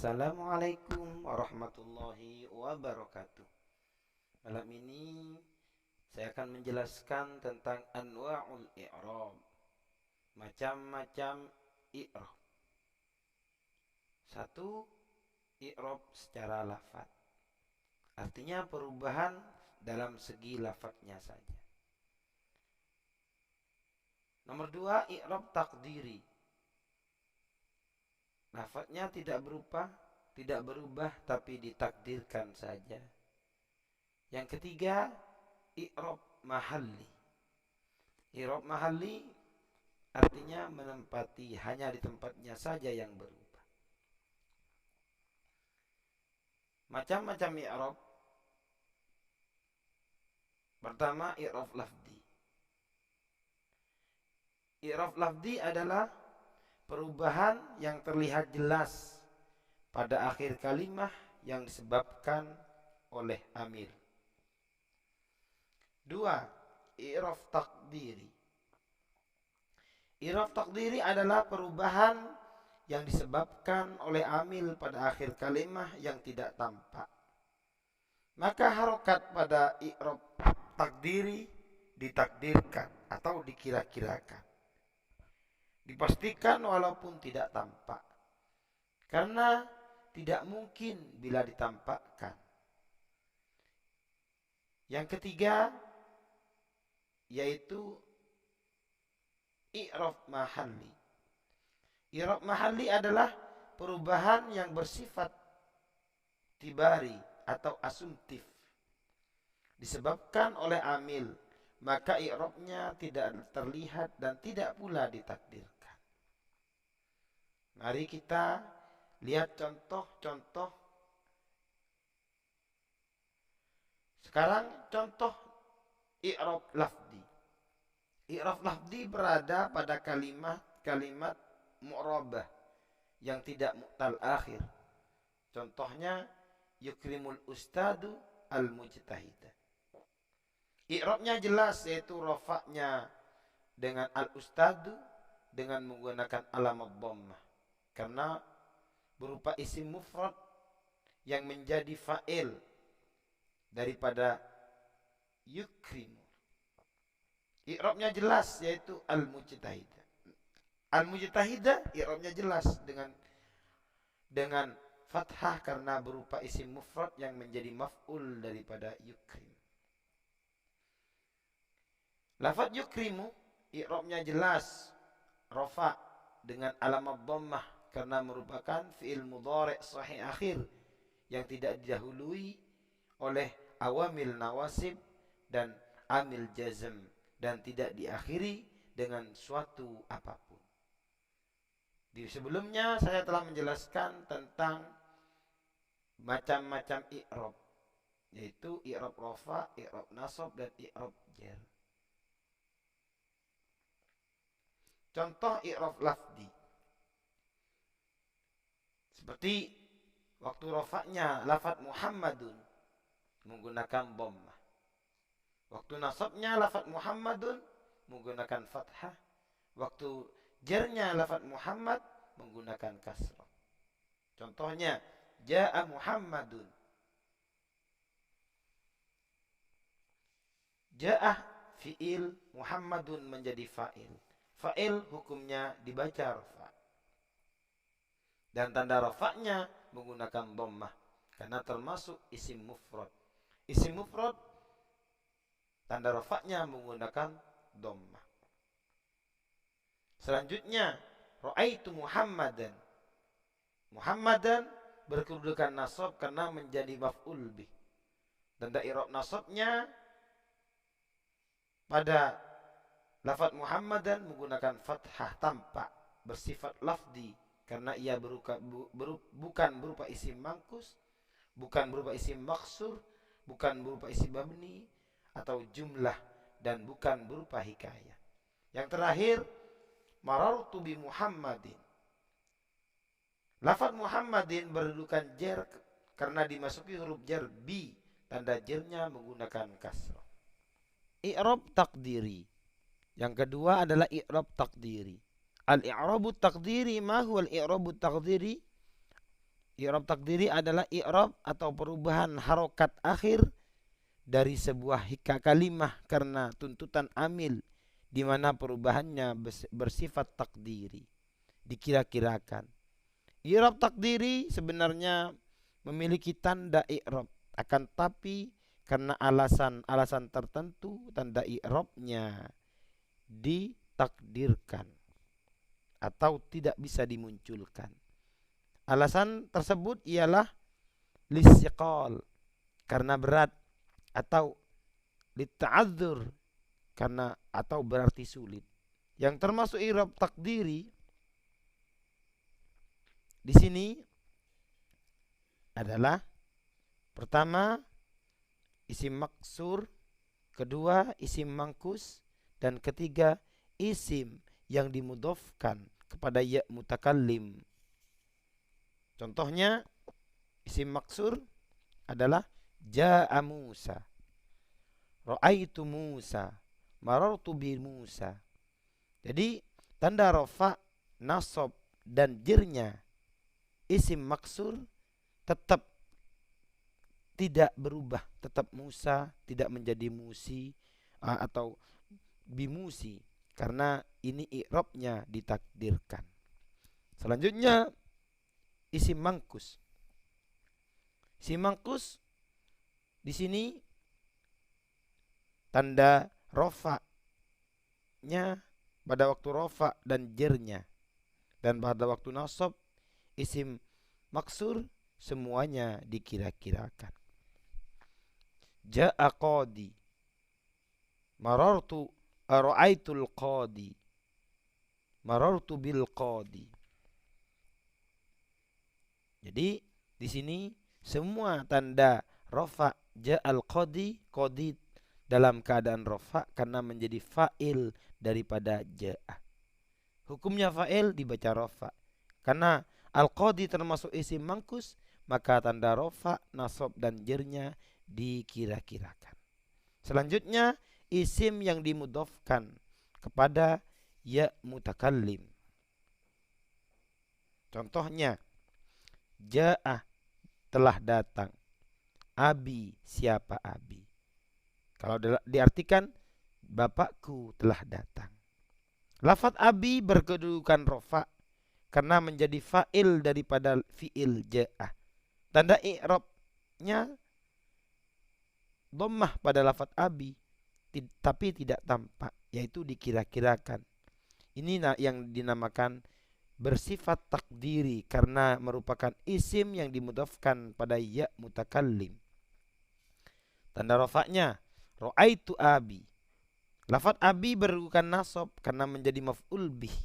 Assalamualaikum warahmatullahi wabarakatuh. Malam ini saya akan menjelaskan tentang anwa'ul i'rab, macam-macam i'rab. Satu, i'rab secara lafaz, artinya perubahan dalam segi lafaznya saja. Nomor dua, i'rab takdiri, lafaznya tidak berubah tapi ditakdirkan saja. Yang ketiga, i'rab mahalli. I'rab mahalli artinya menempati, hanya di tempatnya saja yang berubah. Macam-macam i'rab. Pertama, i'rab lafzi. I'rab lafzi adalah perubahan yang terlihat jelas pada akhir kalimah yang disebabkan oleh amil. Dua, i'rab takdiri. I'rab takdiri adalah perubahan yang disebabkan oleh amil pada akhir kalimah yang tidak tampak. Maka harokat pada i'rab takdiri ditakdirkan atau dikira-kirakan, dipastikan walaupun tidak tampak, karena tidak mungkin bila ditampakkan. Yang ketiga yaitu i'rab mahalli. I'rab mahalli adalah perubahan yang bersifat tibari atau asumtif, disebabkan oleh amil, maka i'rabnya tidak terlihat dan tidak pula ditakdirkan. Mari kita lihat contoh-contoh. Sekarang contoh i'rab lafzi. I'rab lafzi berada pada kalimat mu'rabah yang tidak mu'tal akhir. Contohnya yukrimul ustadu al-mujtahidah. I'rabnya jelas, yaitu rafa'nya dengan al-ustadu dengan menggunakan alamat dhammah, karena berupa isim mufrad yang menjadi fa'il daripada yukrimu. I'rabnya jelas, yaitu al-mujtahidah. Al-mujtahidah i'rabnya jelas dengan fathah karena berupa isim mufrad yang menjadi maf'ul daripada yukrim. Lafaz yukrimu i'rabnya jelas, rafa dengan alamat dhammah karena merupakan fi'il mudhari' sahih akhir yang tidak didahului oleh awamil nawasib dan amil jazm, dan tidak diakhiri dengan suatu apapun. Di sebelumnya saya telah menjelaskan tentang macam-macam i'rab, yaitu i'rab rafa, i'rab nasab, dan i'rab jar. Contoh i'rab lafzi seperti waktu rafa'nya lafaz Muhammadun menggunakan dhammah. Waktu nasabnya lafaz Muhammadun menggunakan fathah. Waktu jarnya lafaz Muhammad menggunakan kasrah. Contohnya jaa Muhammadun. Jaa fi'il, Muhammadun menjadi fa'il. Fa'il hukumnya dibaca rafa, dan tanda rafa'nya menggunakan dhammah karena termasuk isim mufrad. Isim mufrad tanda rafa'nya menggunakan dhammah. Selanjutnya ra'aitu Muhammadan. Muhammadan berkedudukan nasab karena menjadi maf'ul bih. Tanda i'rab nasabnya pada lafaz Muhammadan menggunakan fathah tampak, bersifat lafzi karena ia bukan berupa isim mangkus, bukan berupa isim maksur, bukan berupa isim mabni atau jumlah, dan bukan berupa hikayah. Yang terakhir, marartu bi Muhammadin. Lafaz Muhammadin berkedudukan jar karena dimasuki huruf jar bi, tanda jarnya menggunakan kasrah. I'rab takdiri. Yang kedua adalah i'rab takdiri. Al-i'rabu takdiri, ma huwa al-i'rabu takdiri? I'rab takdiri adalah i'rab atau perubahan harokat akhir dari sebuah kalimah karena tuntutan amil, di mana perubahannya bersifat takdiri, dikira-kirakan. I'rab takdiri sebenarnya memiliki tanda i'rab, akan tapi karena alasan-alasan tertentu tanda i'rabnya ditakdirkan atau tidak bisa dimunculkan. Alasan tersebut ialah lissiqal, karena berat, atau litta'adzur, karena atau berarti sulit. Yang termasuk i'rab takdiri di sini adalah pertama isim maksur, kedua isim mangkus, dan ketiga isim yang dimudhofkan kepada ya mutakallim. Contohnya isim maksur adalah ja'a Musa, ra'aitu Musa, marartu bi Musa. Jadi tanda rafa, nasab, dan jirnya isim maksur tetap tidak berubah, tetap Musa, tidak menjadi musi atau bimusi, karena ini i'rabnya ditakdirkan. Selanjutnya isim mangkus. Isim mangkus di sini tanda rofa'nya pada waktu rofa dan jernya, dan pada waktu nasab isim maksur semuanya dikira-kirakan. Ja'a qadi, marartu ra'aitul qadi, marartu bil qadi. Jadi di sini semua tanda rofa ja'al qadi, qadi dalam keadaan rofa karena menjadi fa'il daripada ja'a. Hukumnya fa'il dibaca rofa. Karena al-qadi termasuk isim mangkus, maka tanda rofa, nasab, dan jernya dikira-kirakan. Selanjutnya isim yang dimudhofkan kepada ya mutakallim. Contohnya ja'a telah datang, abi siapa abi. Kalau diartikan bapakku telah datang. Lafaz abi berkedudukan rofa karena menjadi fa'il daripada fi'il ja'a. Tanda i'rabnya dhammah pada lafaz abi, tapi tidak tampak, yaitu dikira-kirakan. Ini yang dinamakan bersifat takdiri karena merupakan isim yang dimudhafkan pada ya mutakallim. Tanda rafa'nya ra'aitu abi. Lafaz abi berkedudukan nasab karena menjadi maf'ul bih.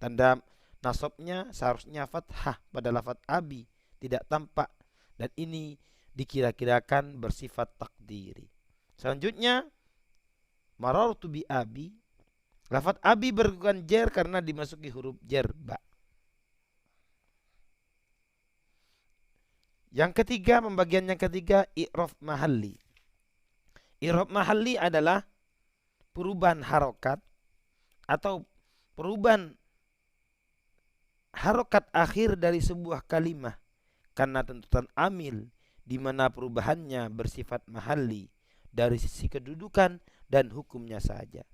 Tanda nasabnya seharusnya fathah pada lafaz abi, tidak tampak, dan ini dikira-kirakan bersifat takdiri. Selanjutnya marartu bi abi. Lafaz abi berkedudukan jar karena dimasuki huruf jar ba. Yang ketiga, pembagian yang ketiga, i'rab mahalli. I'rab mahalli adalah perubahan harokat atau perubahan harokat akhir dari sebuah kalimah karena tuntutan amil, di mana perubahannya bersifat mahalli dari sisi kedudukan dan hukumnya saja.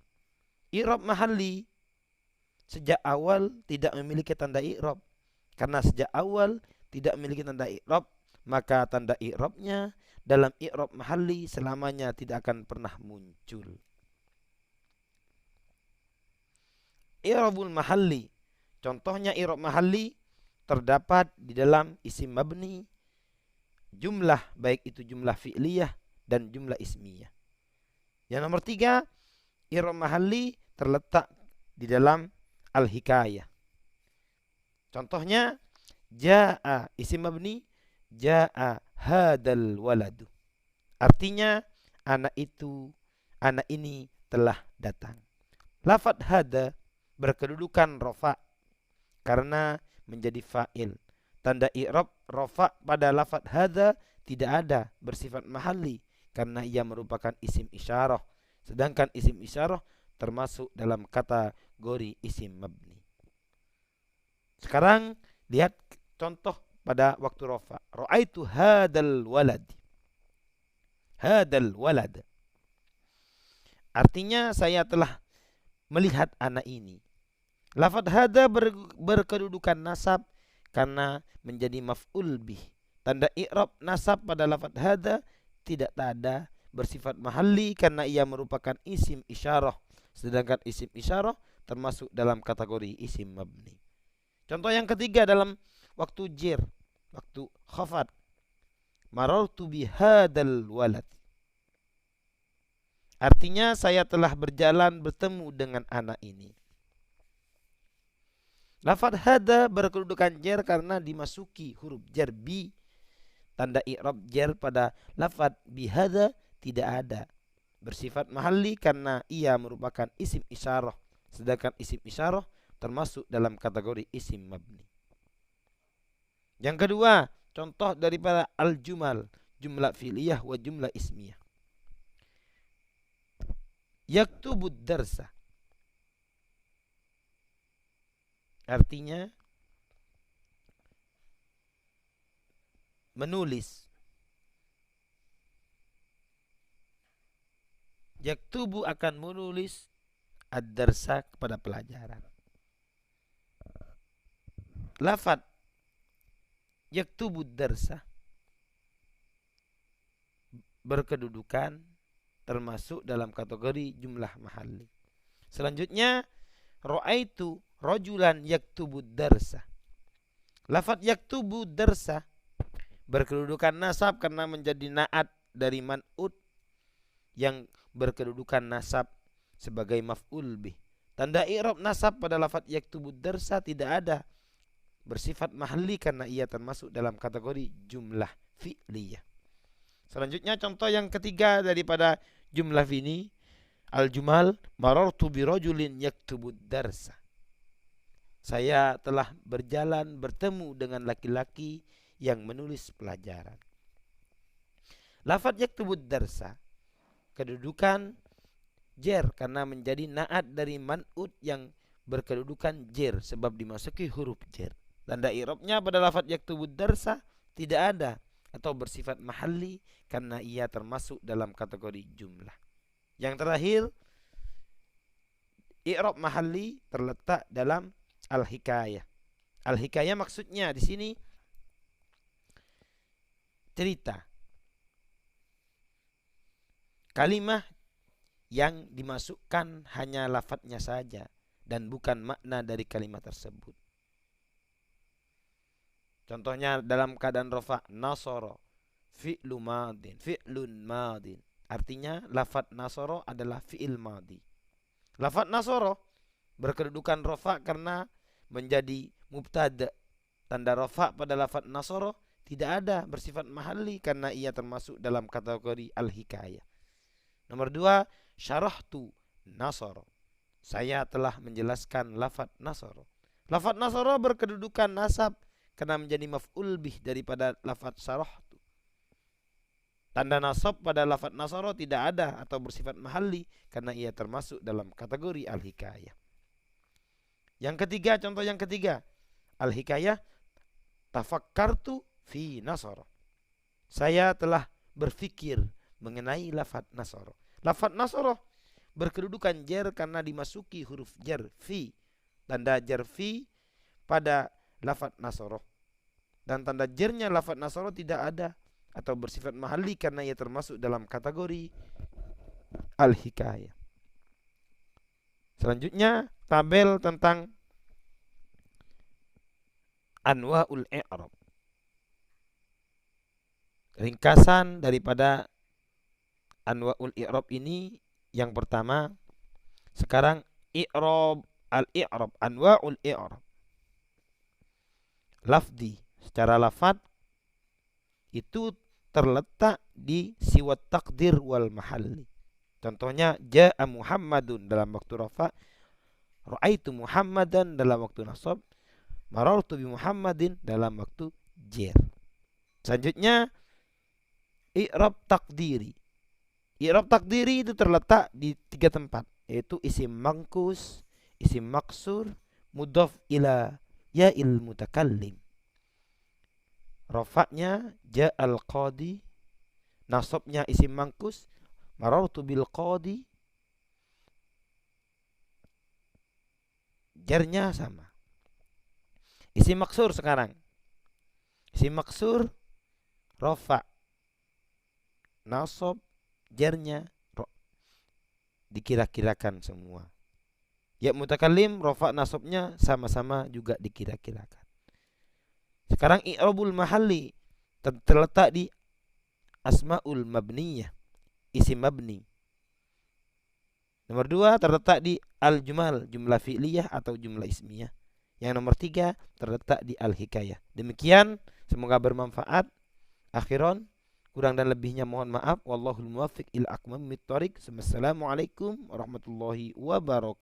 I'rab mahalli sejak awal tidak memiliki tanda i'rab. Karena sejak awal tidak memiliki tanda i'rab, maka tanda i'rabnya dalam i'rab mahalli selamanya tidak akan pernah muncul. I'rabul mahalli, contohnya i'rab mahalli terdapat di dalam isim mabni, jumlah baik itu jumlah fi'liyah dan jumlah ismiyah. Yang nomor 3, i'rab mahalli terletak di dalam al-hikayah. Contohnya ja'a isim mabni, ja'a hadal waladu. Artinya anak ini telah datang. Lafaz hada berkedudukan rofa karena menjadi fa'il. Tanda i'rab rofa pada lafaz hada tidak ada, bersifat mahalli karena ia merupakan isim isyarah. Sedangkan isim isyarah termasuk dalam kategori isim mabni. Sekarang lihat contoh pada waktu rafa. Ra'aitu hadal walad. Hadal walad. Artinya saya telah melihat anak ini. Lafaz hada berkedudukan nasab karena menjadi maf'ul bih. Tanda i'rab nasab pada lafaz hada tidak ada, bersifat mahalli karena ia merupakan isim isyarah. Sedangkan isim isyarah termasuk dalam kategori isim mabni. Contoh yang ketiga dalam waktu jer, waktu khafad. Marartu bihadal walad. Artinya saya telah berjalan bertemu dengan anak ini. Lafaz hada berkedudukan jer karena dimasuki huruf jar bi. Tanda i'rab jar pada lafaz bihada tidak ada. Bersifat mahalli karena ia merupakan isim isyarah. Sedangkan isim isyarah termasuk dalam kategori isim mabni. Yang kedua, contoh daripada al-jumal, jumlah fi'liyah wa jumlah ismiyah. Yaktubud darsa. Artinya menulis. Yaktubu akan menulis ad-darsa kepada pelajaran. Lafaz yaktubud darsa berkedudukan termasuk dalam kategori jumlah mahalli. Selanjutnya, ra'aitu rajulan yaktubud darsa. Lafaz yaktubud darsa berkedudukan nasab karena menjadi naat dari man'ut yang berkedudukan nasab sebagai maf'ul bih. Tanda i'rab nasab pada lafaz yaktubud darsa tidak ada, bersifat mahalli karena ia termasuk dalam kategori jumlah fi'liyah. Selanjutnya contoh yang ketiga daripada jumlah ini, al-jumal marartu bi rajulin yaktubud darsa. Saya telah berjalan bertemu dengan laki-laki yang menulis pelajaran. Lafaz yaktubud darsa kedudukan jer karena menjadi naat dari man'ut yang berkedudukan jer sebab dimasuki huruf jer. Tanda i'rabnya pada lafaz yaktubud darsa tidak ada atau bersifat mahalli karena ia termasuk dalam kategori jumlah. Yang terakhir, i'rab mahalli terletak dalam al-hikayah. Al-hikayah maksudnya di sini cerita. Kalimah yang dimasukkan hanya lafadznya saja dan bukan makna dari kalimat tersebut. Contohnya dalam keadaan rafa, nasoro, fi'lu madin, fi'lun madin. Artinya lafadz nasoro adalah fi'il madi. Lafadz nasoro berkedudukan rafa karena menjadi mubtada. Tanda rafa pada lafadz nasoro tidak ada, bersifat mahalli karena ia termasuk dalam kategori al-hikayah. Nomor 2, syarahtu nasoro. Saya telah menjelaskan lafadz nasoro. Lafadz nasoro berkedudukan nasab karena menjadi maf'ul bih daripada lafadz syarahtu. Tanda nasab pada lafadz nasoro tidak ada atau bersifat mahalli karena ia termasuk dalam kategori al-hikayah. Yang ketiga, contoh yang ketiga, al-hikayah tafakkartu fi nasoro. Saya telah berfikir mengenai lafadz nasoro. Lafadz nasoro berkedudukan jar karena dimasuki huruf jar fi. Tanda jar fi pada lafadz nasoro. Dan tanda jarnya lafadz nasoro tidak ada atau bersifat mahalli karena ia termasuk dalam kategori al-hikayah. Selanjutnya tabel tentang anwa'ul i'rab. Ringkasan daripada anwa'ul i'rab ini, yang pertama sekarang i'rab, al-i'rab, anwa'ul i'rab. Lafdi, secara lafad itu terletak di siwat takdir wal mahalli. Contohnya ja'a Muhammadun dalam waktu rafa, ra'aitu Muhammadan dalam waktu nasab, marartu bi Muhammadin dalam waktu jer. Selanjutnya i'rab takdiri. I'rab takdiri itu terletak di 3 tempat, yaitu isim mangkus, isim maksur, mudhaf ila ya'il mutakallim. Rafa'nya ja'al qadi, nasabnya isim mangkus, marartu bil qadi, jarnya sama. Isim maksur sekarang. Isim maksur rafa, nasab, jarnya dikira-kirakan semua. Ya mutakallim rafa nasabnya sama-sama juga dikira-kirakan. Sekarang i'rabul mahalli terletak di asmaul mabniyah, isim mabni. Nomor 2 terletak di al-jumal, jumlah fi'liyah atau jumlah ismiyah. Yang nomor 3 terletak di al-hikayah. Demikian, semoga bermanfaat. Akhiran, kurang dan lebihnya mohon maaf. Wallahul muwaffiq ila aqwamit thoriq. Wassalamualaikum warahmatullahi wabarakatuh.